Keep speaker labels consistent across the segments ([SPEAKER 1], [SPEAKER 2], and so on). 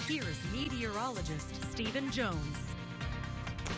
[SPEAKER 1] Here's meteorologist Stephen Jones.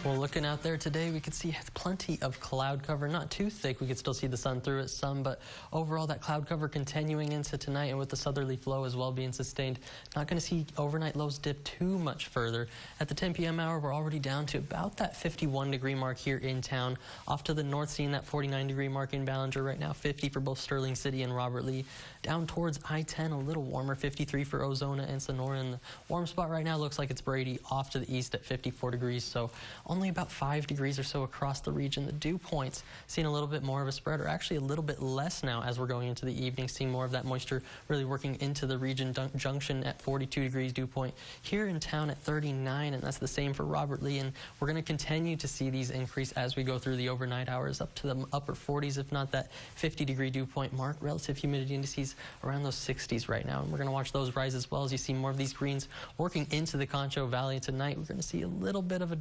[SPEAKER 2] Well, looking out there today, we could see plenty of cloud cover. Not too thick. We could still see the sun through it some, but overall that cloud cover continuing into tonight, and with the southerly flow as well being sustained, not going to see overnight lows dip too much further. At the 10 p.m. hour, we're already down to about that 51-degree mark here in town. Off to the north, seeing that 49-degree mark in Ballinger right now, 50 for both Sterling City and Robert Lee. Down towards I-10, a little warmer, 53 for Ozona and Sonora. And the warm spot right now looks like it's Brady, off to the east at 54 degrees. So only about 5 degrees or so across the region. The dew points seeing a little bit more of a spread, or actually a little bit less now as we're going into the evening, seeing more of that moisture really working into the region. Junction at 42 degrees dew point, here in town at 39, and that's the same for Robert Lee. And we're going to continue to see these increase as we go through the overnight hours, up to the upper 40s, if not that 50-degree dew point mark. Relative humidity indices around those 60s right now, and we're going to watch those rise as well as you see more of these greens working into the Concho Valley tonight. We're going to see a little bit of a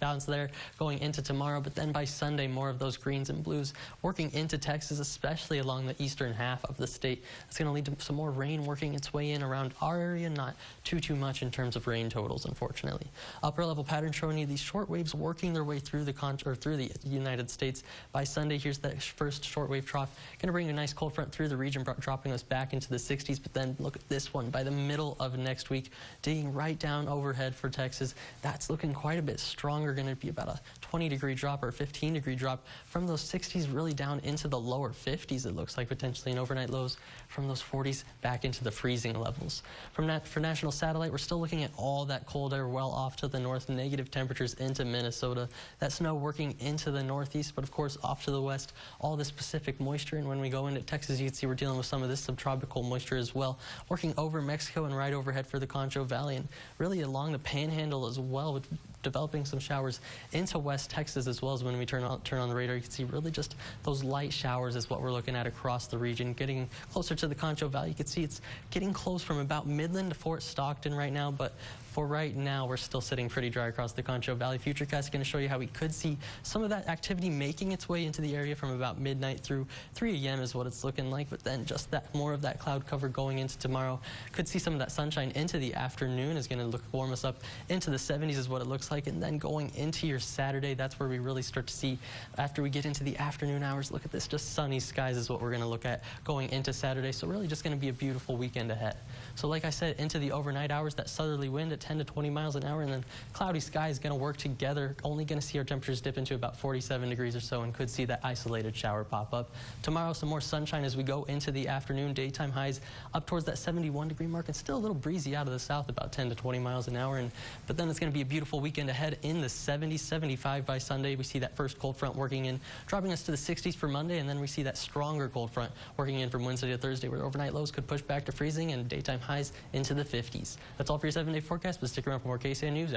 [SPEAKER 2] bounce there going into tomorrow, but then by Sunday, more of those greens and blues working into Texas, especially along the eastern half of the state. It's going to lead to some more rain working its way in around our area. Not too much in terms of rain totals, unfortunately. Upper level pattern showing you these short waves working their way through the United States. By Sunday, here's that first shortwave trough. Going to bring a nice cold front through the region, dropping us back into the 60s. But then look at this one by the middle of next week, digging right down overhead for Texas. That's looking quite a bit stronger. Going to be about a 20-degree drop or a 15-degree drop from those 60s really down into the lower 50s. It looks like potentially an overnight lows from those 40s back into the freezing levels. For national satellite, we're still looking at all that cold air well off to the north, negative temperatures into Minnesota. That snow working into the northeast, but of course off to the west, all this Pacific moisture. And when we go into Texas, you can see we're dealing with some of this subtropical moisture as well, working over Mexico and right overhead for the Concho Valley, and really along the panhandle as well, with developing some showers into West Texas as well. As when we turn on the radar, you can see really just those light showers is what we're looking at across the region. Getting closer to the Concho Valley, you can see it's getting close from about Midland to Fort Stockton right now, but for right now, we're still sitting pretty dry across the Concho Valley. Futurecast is going to show you how we could see some of that activity making its way into the area from about midnight through 3 a.m. is what it's looking like, but then just that more of that cloud cover going into tomorrow. Could see some of that sunshine into the afternoon is going to warm us up into the 70s is what it looks like, and then going into your Saturday, that's where we really start to see, after we get into the afternoon hours, look at this, just sunny skies is what we're going to look at going into Saturday. So really just going to be a beautiful weekend ahead. So like I said, into the overnight hours, that southerly wind at 10 to 20 miles an hour, and then cloudy sky is going to work together. Only going to see our temperatures dip into about 47 degrees or so, and could see that isolated shower pop up. Tomorrow, some more sunshine as we go into the afternoon. Daytime highs up towards that 71-degree mark, and still a little breezy out of the south, about 10 to 20 miles an hour. But then it's going to be a beautiful weekend ahead in the 70s, 75 by Sunday. We see that first cold front working in, dropping us to the 60s for Monday, and then we see that stronger cold front working in from Wednesday to Thursday, where overnight lows could push back to freezing and daytime highs into the 50s. That's all for your 7-day forecast, but stick around for more KSAN News.